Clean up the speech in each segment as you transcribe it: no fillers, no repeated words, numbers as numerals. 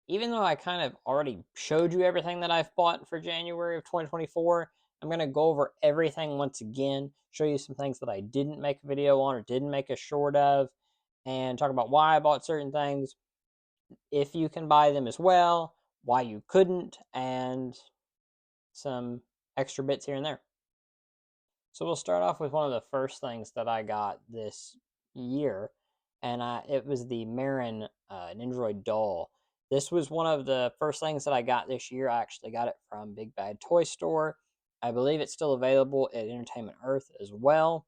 even though I kind of already showed you everything that I've bought for January of 2024, I'm going to go over everything once again, show you some things that I didn't make a video on or didn't make a short of, and talk about why I bought certain things, if you can buy them as well, why you couldn't, and some extra bits here and there. So we'll start off with one of the first things that I got this year, and it was the Marin Nendoroid doll. This was one of the first things that I got this year. I actually got it from Big Bad Toy Store. I believe it's still available at Entertainment Earth as well.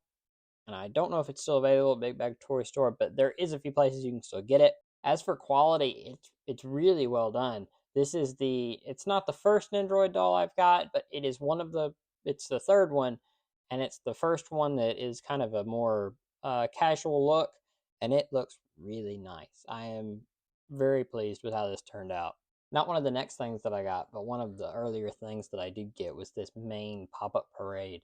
And I don't know if it's still available at Big Bad Toy Store, but there is a few places you can still get it. As for quality, it's really well done. It's not the first Nendoroid doll I've got, but it is it's the third one, and it's the first one that is kind of a more casual look, and it looks really nice. I am very pleased with how this turned out. Not one of the next things that I got, but one of the earlier things that I did get was this main pop-up parade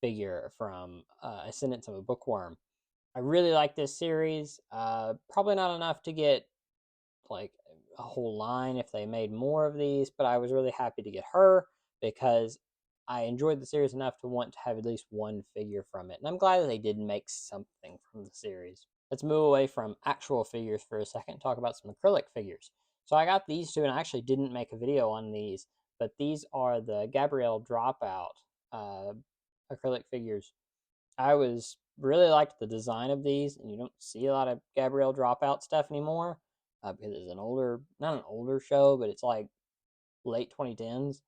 figure from Ascendance of a Bookworm. I really like this series. Probably not enough to get like a whole line if they made more of these, but I was really happy to get her because I enjoyed the series enough to want to have at least one figure from it. And I'm glad that they did make something from the series. Let's move away from actual figures for a second and talk about some acrylic figures. So I got these two, and I actually didn't make a video on these, but these are the Gabrielle Dropout acrylic figures. I really liked the design of these, and you don't see a lot of Gabrielle Dropout stuff anymore because it's not an older show, but it's like late 2010s.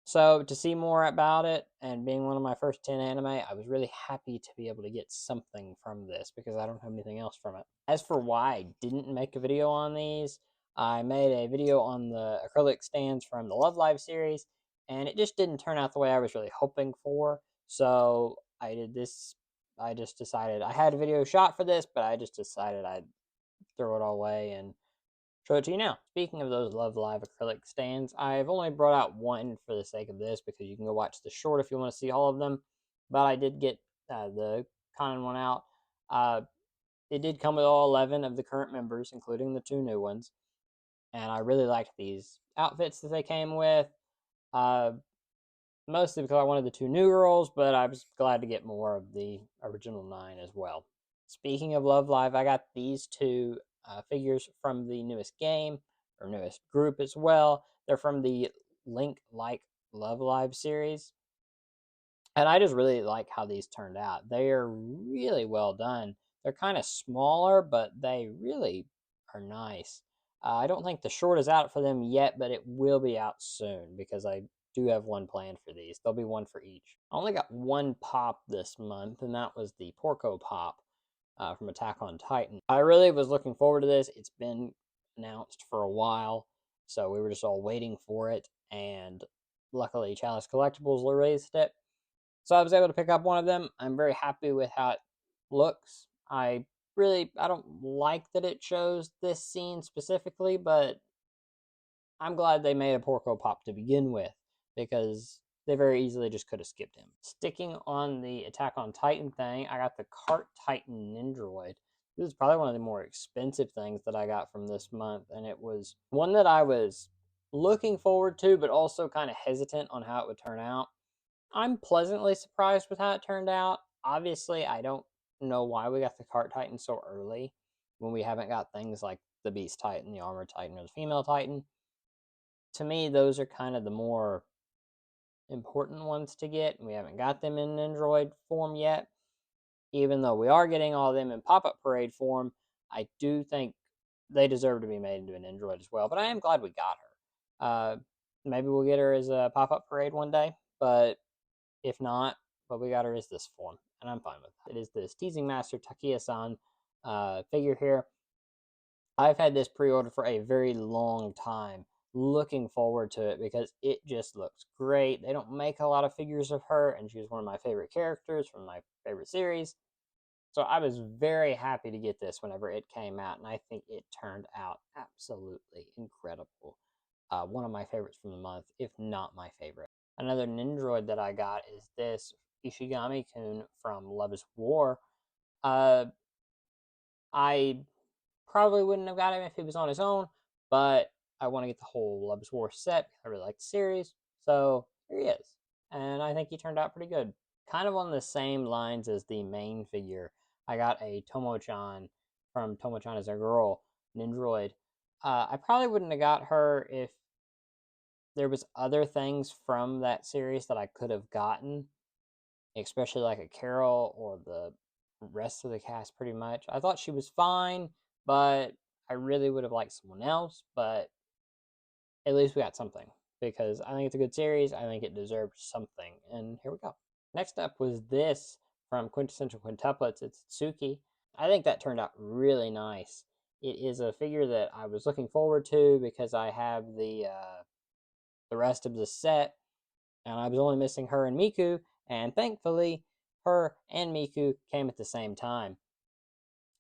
So to see more about it, and being one of my first 10 anime, I was really happy to be able to get something from this because I don't have anything else from it. As for why I didn't make a video on these, I made a video on the acrylic stands from the Love Live series, and it just didn't turn out the way I was really hoping for. So I did this. I just decided I had a video shot for this, but I just decided I'd throw it all away and show it to you now. Speaking of those Love Live acrylic stands, I've only brought out one for the sake of this because you can go watch the short if you want to see all of them. But I did get the Conan one out. It did come with all 11 of the current members, including the 2 new ones. And I really liked these outfits that they came with. Mostly because I wanted the 2 new girls, but I was glad to get more of the original 9 as well. Speaking of Love Live, I got these 2 figures from the newest game, or newest group as well. They're from the Link Like Love Live series. And I just really like how these turned out. They are really well done. They're kind of smaller, but they really are nice. I don't think the short is out for them yet, but it will be out soon because I do have one planned for these. There'll be one for each. I only got one pop this month, and that was the Porco Pop from Attack on Titan. I really was looking forward to this. It's been announced for a while, so we were just all waiting for it, and luckily Chalice Collectibles released it. So I was able to pick up one of them. I'm very happy with how it looks. I don't like that it shows this scene specifically, but I'm glad they made a Porco Pop to begin with because they very easily just could have skipped him. Sticking on the Attack on Titan thing, I got the Cart Titan Nendoroid. This is probably one of the more expensive things that I got from this month, and it was one that I was looking forward to, but also kind of hesitant on how it would turn out. I'm pleasantly surprised with how it turned out. Obviously, I don't know why we got the Cart Titan so early when we haven't got things like the Beast Titan, the Armor Titan, or the Female Titan. To me, those are kind of the more important ones to get. We haven't got them in Nendoroid form yet. Even though we are getting all of them in Pop-Up Parade form, I do think they deserve to be made into an Nendoroid as well. But I am glad we got her. Maybe we'll get her as a Pop-Up Parade one day, but if not, what we got her is this form, and I'm fine with that. It is this Teasing Master Takasan figure here. I've had this pre-ordered for a very long time, looking forward to it because it just looks great. They don't make a lot of figures of her, and she's one of my favorite characters from my favorite series. So I was very happy to get this whenever it came out, and I think it turned out absolutely incredible. One of my favorites from the month, if not my favorite. Another Nendoroid that I got is this Ishigami-kun from Love is War. I probably wouldn't have got him if he was on his own, but I want to get the whole Love's War set. I really like the series. So here he is. And I think he turned out pretty good. Kind of on the same lines as the main figure, I got a Tomo-chan from Tomo-chan as a girl, Nendoroid. I probably wouldn't have got her if there was other things from that series that I could have gotten, especially like a Carol or the rest of the cast pretty much. I thought she was fine, but I really would have liked someone else, but at least we got something because I think it's a good series. I think it deserved something, and here we go. Next up was this from Quintessential Quintuplets. It's Tsuki. I think that turned out really nice. It is a figure that I was looking forward to because I have the rest of the set, and I was only missing her and Miku, and thankfully, her and Miku came at the same time.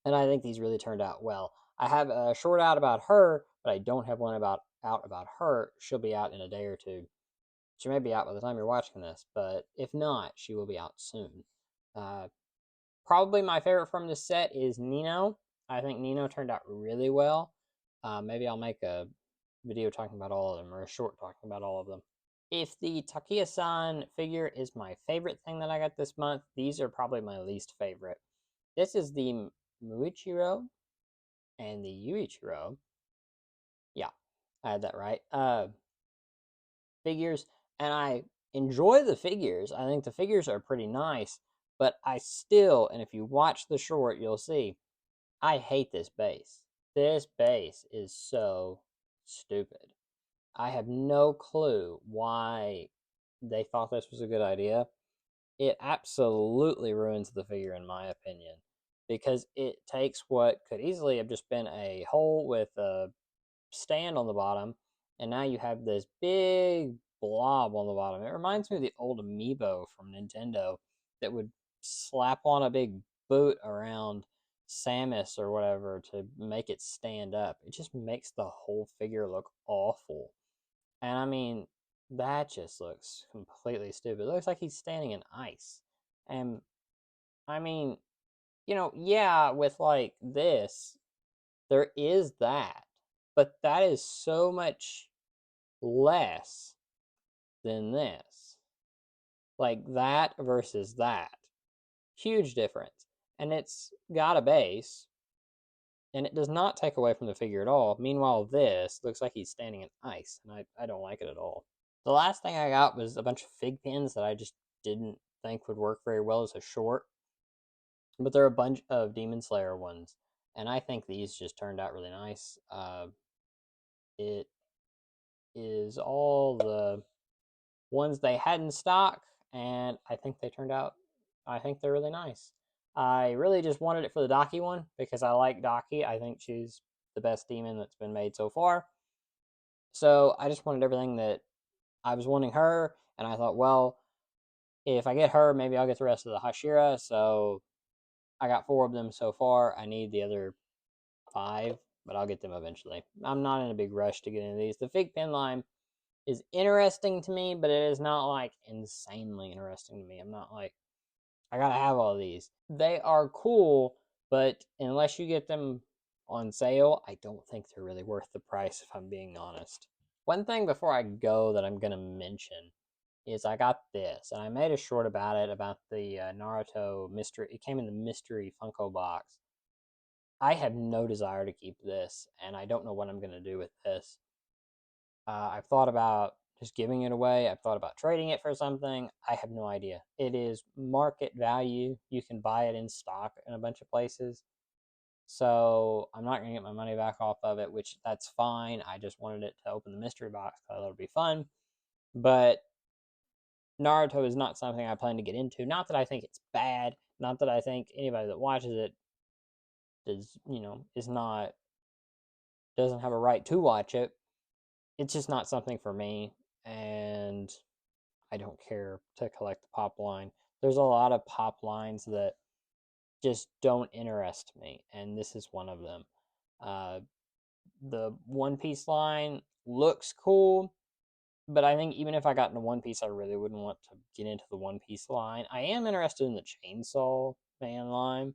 And I think these really turned out well. I have a short out about her, but I don't have one out about her. She'll be out in a day or two. She may be out by the time you're watching this, but if not, she will be out soon. Probably my favorite from this set is Nino. I think Nino turned out really well. Maybe I'll make a video talking about all of them, or a short talking about all of them. If the Takasan figure is my favorite thing that I got this month, these are probably my least favorite. This is the Muichiro and the Yuichiro. Yeah, I had that right. Figures, and I enjoy the figures. I think the figures are pretty nice, but I still, and if you watch the short, you'll see, I hate this base. This base is so stupid. I have no clue why they thought this was a good idea. It absolutely ruins the figure, in my opinion, because it takes what could easily have just been a hole with a stand on the bottom, and now you have this big blob on the bottom. It reminds me of the old amiibo from Nintendo that would slap on a big boot around Samus or whatever to make it stand up. It just makes the whole figure look awful. And I mean, that just looks completely stupid. It looks like he's standing in ice. And I mean, yeah, with like this, there is that. But that is so much less than this. Like that versus that. Huge difference. And it's got a base, and it does not take away from the figure at all. Meanwhile, this looks like he's standing in ice, and I don't like it at all. The last thing I got was a bunch of Figpins that I just didn't think would work very well as a short. But there are a bunch of Demon Slayer ones, and I think these just turned out really nice. It is all the ones they had in stock, and I think I think they're really nice. I really just wanted it for the Daki one because I like Daki. I think she's the best demon that's been made so far. So I just wanted everything that I was wanting her, and I thought, well, if I get her, maybe I'll get the rest of the Hashira. So I got 4 of them so far. I need the other 5, but I'll get them eventually. I'm not in a big rush to get into these. The Figpin line is interesting to me, but it is not like insanely interesting to me. I'm not like, I gotta have all these. They are cool, but unless you get them on sale, I don't think they're really worth the price, if I'm being honest. One thing before I go that I'm gonna mention is I got this, and I made a short about it, about the Naruto mystery. It came in the mystery Funko box. I have no desire to keep this, and I don't know what I'm gonna do with this. I've thought about just giving it away. I've thought about trading it for something. I have no idea. It is market value. You can buy it in stock in a bunch of places. So I'm not going to get my money back off of it, which that's fine. I just wanted it to open the mystery box because I thought it would be fun. But Naruto is not something I plan to get into. Not that I think it's bad. Not that I think anybody that watches it is not, doesn't have a right to watch it. It's just not something for me, and I don't care to collect the pop line. There's a lot of pop lines that just don't interest me, and this is one of them. The One Piece line looks cool, but I think even if I got into One Piece, I really wouldn't want to get into the One Piece line. I am interested in the Chainsaw Man line.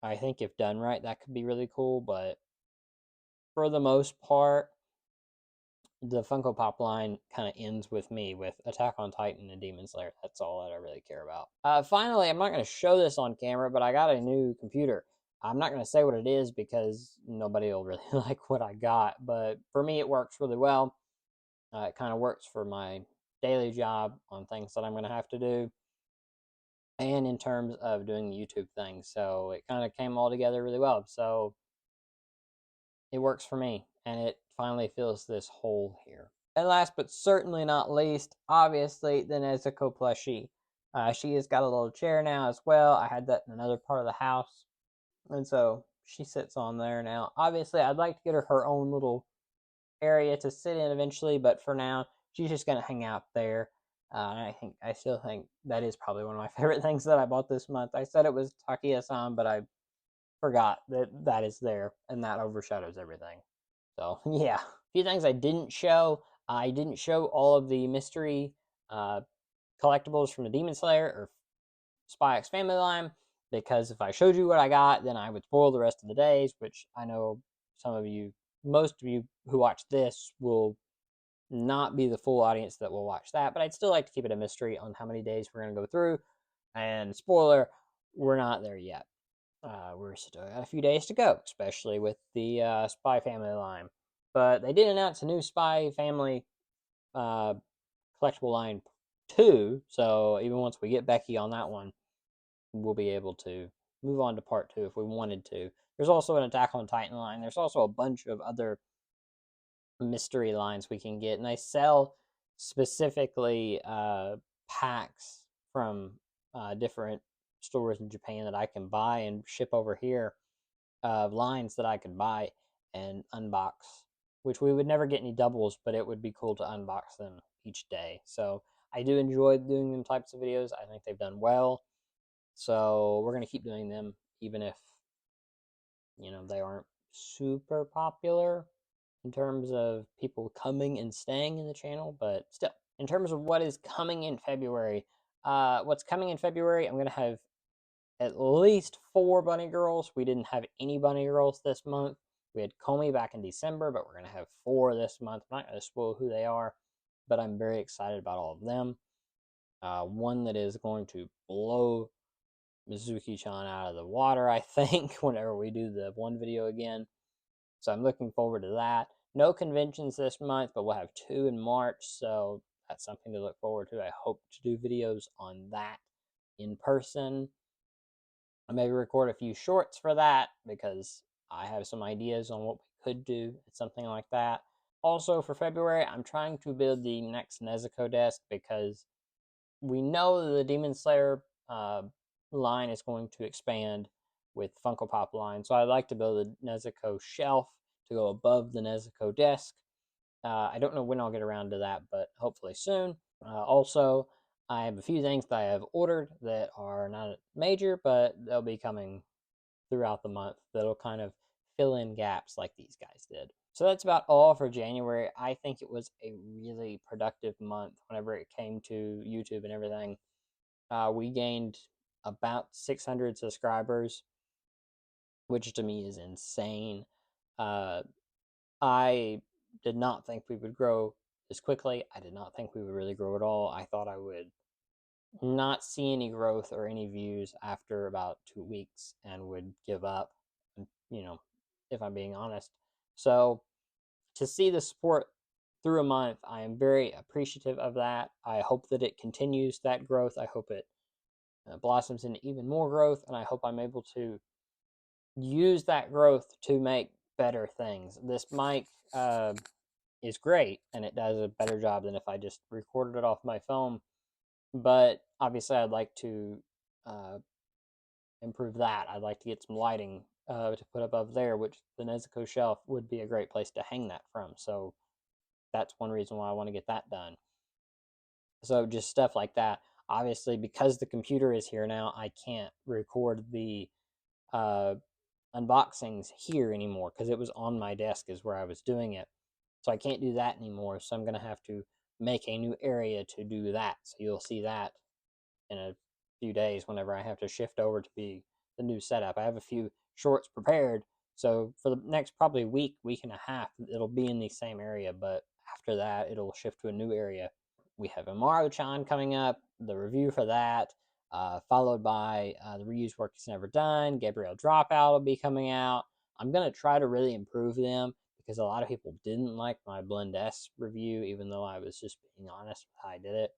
I think if done right, that could be really cool, but for the most part, the Funko Pop line kind of ends with me with Attack on Titan and Demon Slayer. That's all that I really care about. Finally, I'm not going to show this on camera, but I got a new computer. I'm not going to say what it is because nobody will really like what I got, but for me, it works really well. It kind of works for my daily job on things that I'm going to have to do, and in terms of doing the YouTube thing. So it kind of came all together really well. So it works for me, and it finally fills this hole here. And last but certainly not least, obviously, the Nezuko plushie. She has got a little chair now as well. I had that in another part of the house, and so she sits on there now. Obviously, I'd like to get her own little area to sit in eventually, but for now, she's just going to hang out there. And I still think that is probably one of my favorite things that I bought this month. I said it was Takiya-san, but I forgot that that is there, and that overshadows everything. So yeah, a few things I didn't show. I didn't show all of the mystery collectibles from the Demon Slayer or Spy X Family line, because if I showed you what I got, then I would spoil the rest of the days, which I know some of you, most of you who watch this will not be the full audience that will watch that, but I'd still like to keep it a mystery on how many days we're going to go through. And spoiler, we're not there yet. We're still got a few days to go, especially with the Spy Family line. But they did announce a new Spy Family uh, collectible line 2, so even once we get Becky on that one, we'll be able to move on to part 2 if we wanted to. There's also an Attack on Titan line. There's also a bunch of other mystery lines we can get, and I sell specifically packs from different stores in Japan that I can buy and ship over here, lines that I could buy and unbox, which we would never get any doubles, but it would be cool to unbox them each day. So I do enjoy doing them types of videos. I think they've done well, so we're going to keep doing them even if they aren't super popular in terms of people coming and staying in the channel, but still. In terms of what is coming in February, what's coming in February, I'm going to have at least 4 bunny girls. We didn't have any bunny girls this month. We had Comey back in December, but we're going to have 4 this month. I'm not going to spoil who they are, but I'm very excited about all of them. One that is going to blow Mizuki-chan out of the water, I think, whenever we do the one video again. So I'm looking forward to that. No conventions this month, but we'll have 2 in March, so that's something to look forward to. I hope to do videos on that in person. I maybe record a few shorts for that because I have some ideas on what we could do at something like that. Also for February, I'm trying to build the next Nezuko desk because we know the Demon Slayer line is going to expand with Funko Pop line. So I'd like to build a Nezuko shelf to go above the Nezuko desk. I don't know when I'll get around to that, but hopefully soon. Also, I have a few things that I have ordered that are not major, but they'll be coming throughout the month that'll kind of fill in gaps like these guys did. So that's about all for January. I think it was a really productive month whenever it came to YouTube and everything. We gained about 600 subscribers, which to me is insane. I did not think we would grow this quickly. I did not think we would really grow at all. I thought I would not see any growth or any views after about 2 weeks and would give up, if I'm being honest. So to see the support through a month, I am very appreciative of that. I hope that it continues that growth. I hope it blossoms into even more growth, and I hope I'm able to use that growth to make better things. This mic is great, and it does a better job than if I just recorded it off my phone. But obviously, I'd like to improve that. I'd like to get some lighting to put above there, which the Nezuko shelf would be a great place to hang that from. So that's one reason why I want to get that done. So just stuff like that. Obviously, because the computer is here now, I can't record the unboxings here anymore because it was on my desk is where I was doing it. So I can't do that anymore. So I'm going to have to make a new area to do that. So you'll see that in a few days whenever I have to shift over to be the new setup. I have a few shorts prepared So for the next probably week and a half, it'll be in the same area, but after that, it'll shift to a new area. We have Amaru-chan coming up, the review for that, followed by the reuse work is never done. Gabriel Dropout will be coming out. I'm going to try to really improve them because a lot of people didn't like my Blend S review, even though I was just being honest with how I did it.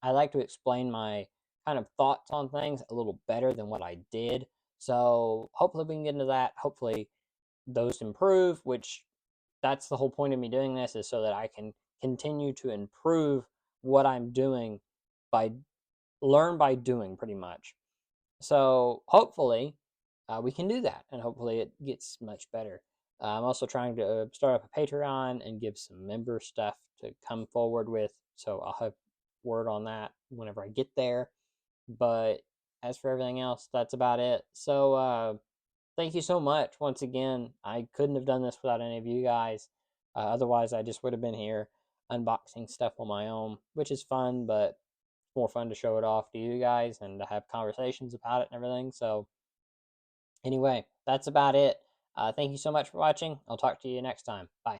I like to explain my kind of thoughts on things a little better than what I did. So hopefully we can get into that. Hopefully those improve, which that's the whole point of me doing this, is so that I can continue to improve what I'm doing by learn by doing pretty much. So hopefully we can do that, and hopefully it gets much better. I'm also trying to start up a Patreon and give some member stuff to come forward with. So I'll have word on that whenever I get there. But as for everything else, that's about it. So thank you so much once again. I couldn't have done this without any of you guys. Otherwise, I just would have been here unboxing stuff on my own, which is fun, but it's more fun to show it off to you guys and to have conversations about it and everything. So, anyway, that's about it. Thank you so much for watching. I'll talk to you next time. Bye.